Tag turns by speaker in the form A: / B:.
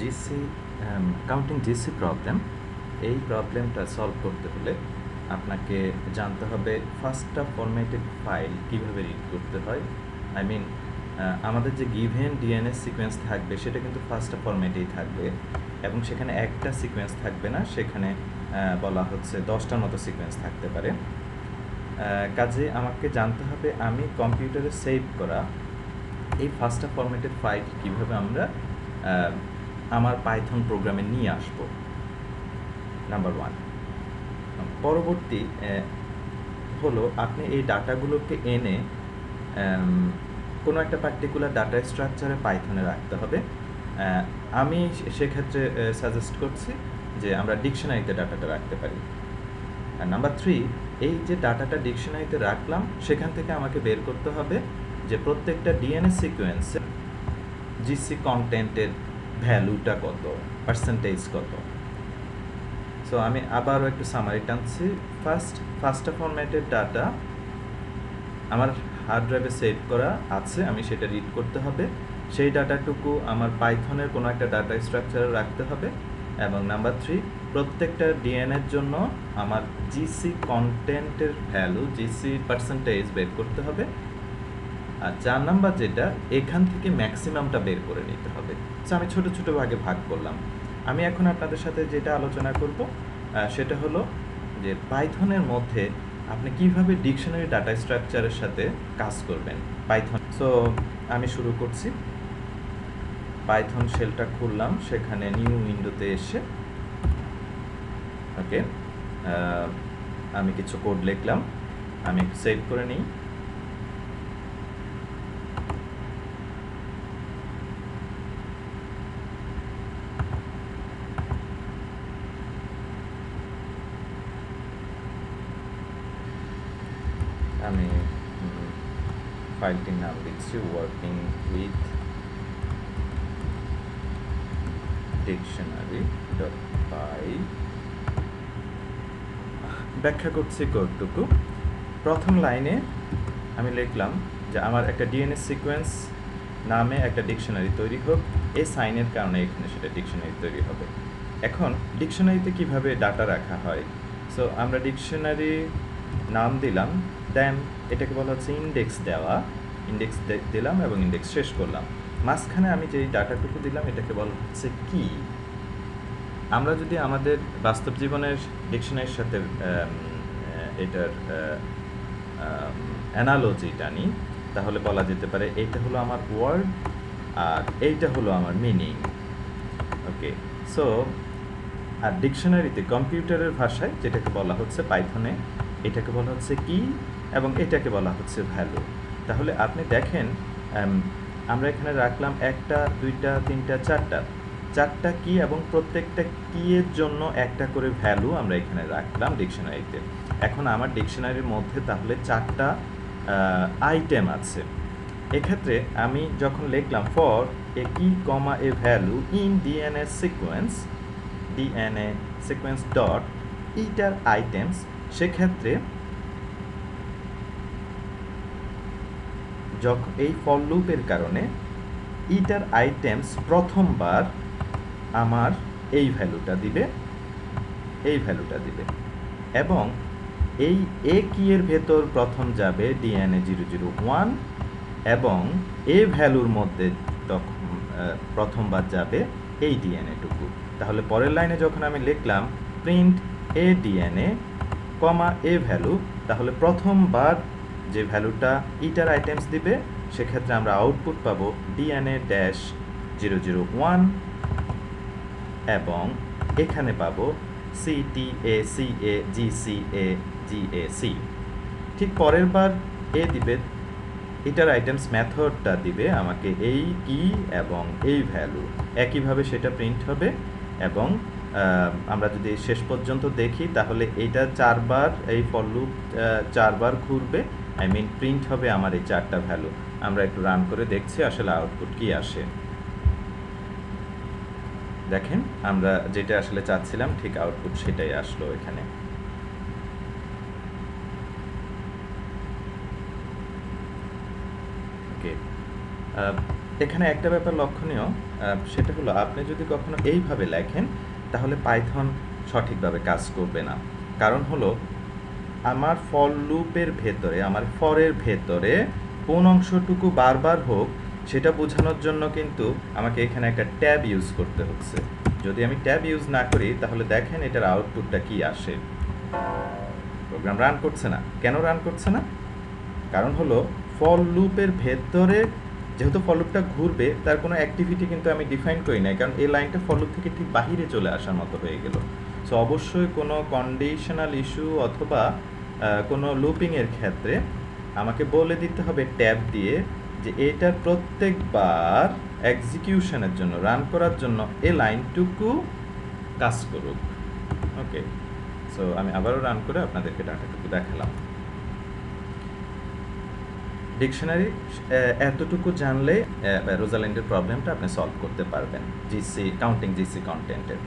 A: GC counting GC problem, এই প্রবলেমটা solve করতে হলে আপনাকে জানতে হবে ফার্স্টটা ফরম্যাটেড ফাইল কীভাবে রিড করতে হয়। আই মিন আমাদের যে গিভেন ডিএনএস সিকোয়েন্স থাকবে সেটা কিন্তু ফার্স্টটা ফরম্যাটেই থাকবে এবং সেখানে একটা সিকোয়েন্স থাকবে না, সেখানে বলা হচ্ছে 10টার মতো সিকোয়েন্স থাকতে পারে। কাজে আমাকে জানতে হবে আমি কম্পিউটারে সেভ করা এই ফার্স্টটা ফরম্যাটেড ফাইল কীভাবে আমরা আমার পাইথন প্রোগ্রামে নিয়ে আসব, নাম্বার 1। পরবর্তী হলো আপনি এই ডাটাগুলোকে এনে কোনো একটা পার্টিকুলার ডাটা স্ট্রাকচারে পাইথনে রাখতে হবে। আমি সেক্ষেত্রে সাজেস্ট করছি যে আমরা ডিকশনারিতে ডাটাটা রাখতে পারি। আর নাম্বার 3, এই যে ডাটাটা ডিকশনারিতে রাখলাম সেখান থেকে আমাকে বের করতে হবে যে প্রত্যেকটা ডিএনএস সিকোয়েন্সে জিসি কন্টেন্টের ভ্যালুটা কত, পার্সেন্টেজ কত। সো আমি আবারও একটু সামারি টানছি। ফার্স্ট ফরম্যাটের ডাটা আমার হার্ড ড্রাইভে সেভ করা আছে, আমি সেটা রিড করতে হবে। সেই ডাটাটুকু আমার পাইথনের কোনো একটা ডাটা স্ট্রাকচারে রাখতে হবে। এবং নাম্বার 3, প্রত্যেকটা ডিএনএর জন্য আমার জিসি কন্টেন্টের ভ্যালু, জিসি পার্সেন্টেজ বের করতে হবে। আর 4 নাম্বার যেটা, এখান থেকে ম্যাক্সিমামটা বের করে নিতে হবে। সো আমি ছোটো ছোটো ভাগে ভাগ করলাম। আমি এখন আপনাদের সাথে যেটা আলোচনা করব সেটা হলো যে পাইথনের মধ্যে আপনি কিভাবে ডিকশনারি ডাটা স্ট্রাকচারের সাথে কাজ করবেন পাইথন। সো আমি শুরু করছি। পাইথন শেলটা খুললাম, সেখানে নিউ উইন্ডোতে এসে ওকে আমি কিছু কোড লিখলাম, আমি একটু সেভ করে নিই। আমি ফাইলটির নাম দিচ্ছি ওয়ার্কিং উইথ ডিকশনারি ডট পাই। ব্যাখ্যা করছি কোডটুকু। প্রথম লাইনে আমি লিখলাম যে আমার একটা ডিএনএস সিকোয়েন্স নামে একটা ডিকশনারি তৈরি হোক, এই সাইনের কারণে এখানে সেটা ডিকশনারি তৈরি হবে। এখন ডিকশনারিতে কিভাবে ডাটা রাখা হয়, সো আমরা ডিকশনারি নাম দিলাম, দেন এটাকে বলা হচ্ছে ইন্ডেক্স দেওয়া। ইন্ডেক্স দিলাম এবং ইন্ডেক্স শেষ করলাম। মাঝখানে আমি যেই ডাটাটুকু দিলাম এটাকে বলা হচ্ছে কি। আমরা যদি আমাদের বাস্তব জীবনের ডিকশনারির সাথে এটার অ্যানালজিটা নিই, তাহলে বলা যেতে পারে এইটা হলো আমার ওয়ার্ড আর এইটা হলো আমার মিনিং। ওকে, সো আর ডিকশনারিতে কম্পিউটারের ভাষায় যেটাকে বলা হচ্ছে পাইথনে, এটাকে বলা হচ্ছে কি এবং এটাকে বলা হচ্ছে ভ্যালু। তাহলে আপনি দেখেন আমরা এখানে রাখলাম 1টা 2টা 3টা 4টা কি এবং প্রত্যেকটা কিয়ের জন্য একটা করে ভ্যালু আমরা এখানে রাখলাম ডিকশনারিতে। এখন আমার ডিকশনারির মধ্যে তাহলে 4টা আইটেম আছে। এক্ষেত্রে আমি যখন লিখলাম for a key comma a value in DNA sequence dot iteritems, সেক্ষেত্রে যখন এই ফর লুপের কারণে ইটার আইটেমস প্রথমবার আমার এই ভ্যালুটা দিবে এবং এই এ কিয়ের ভেতর প্রথম যাবে ডিএনএ 001 এবং এ ভ্যালুর মধ্যে তখন প্রথমবার যাবে এই ডিএনএটুকু। তাহলে পরের লাইনে যখন আমি লিখলাম print A DNA comma a value, তাহলে প্রথমবার যে ভ্যালুটা ইটার আইটেমস দিবে সেক্ষেত্রে আমরা আউটপুট পাবো ডিএনএ ড্যাশ 001 এবং এখানে পাবো CTACAGCAGAC। ঠিক পরের বার এ দিবে ইটার আইটেমস মেথডটা দিবে আমাকে এই কি এবং এই ভ্যালু, একইভাবে সেটা প্রিন্ট হবে। এবং আমরা যদি শেষ পর্যন্ত দেখি তাহলে এইটা 4বার, এই ফর লুপ 4বার ঘুরবে, আই মিন প্রিন্ট হবে আমার এই 4টা ভ্যালু। আমরা একটু রান করে দেখছি আসলে আউটপুট কি আসে। দেখেন আমরা যেটা আসলে চাচ্ছিলাম ঠিক আউটপুট সেটাই আসলো এখানে। ওকে, এখানে একটা ব্যাপার লক্ষণীয়, সেটা হলো আপনি যদি কখনো এইভাবে লেখেন তাহলে পাইথন সঠিকভাবে কাজ করবে না। কারণ হলো আমার ফর লুপের ভেতরে, আমার ফরের ভেতরে কোন অংশটুকু বারবার হোক সেটা বোঝানোর জন্য কিন্তু আমাকে এখানে একটা ট্যাব ইউজ করতে হচ্ছে। যদি আমি ট্যাব ইউজ না করি তাহলে দেখেন এটার আউটপুটটা কি আসে। প্রোগ্রাম রান করছে না। কেন রান করছে না? কারণ হলো ফর লুপের ভেতরে যেহেতু ফর লুপটা ঘুরবে তার কোনো অ্যাক্টিভিটি কিন্তু আমি ডিফাইন করি নাই, কারণ এই লাইনটা ফর লুপ থেকে ঠিক বাহিরে চলে আসার মতো হয়ে গেল। সো অবশ্যই কোনো কন্ডিশনাল ইস্যু অথবা কোনো লুপিংয়ের ক্ষেত্রে আমাকে বলে দিতে হবে ট্যাব দিয়ে যে এটার প্রত্যেকবার এক্সিকিউশনের জন্য, রান করার জন্য এই লাইনটুকু কাজ করুক। ওকে, সো আমি আবারও রান করে আপনাদেরকে ডাটাটুকু দেখালাম। ডিকশনারি এতটুকু জানলে রোজালিন্ডের প্রবলেমটা আপনি সলভ করতে পারবেন জিসি কাউন্টিং জিসি কন্টেন্টের।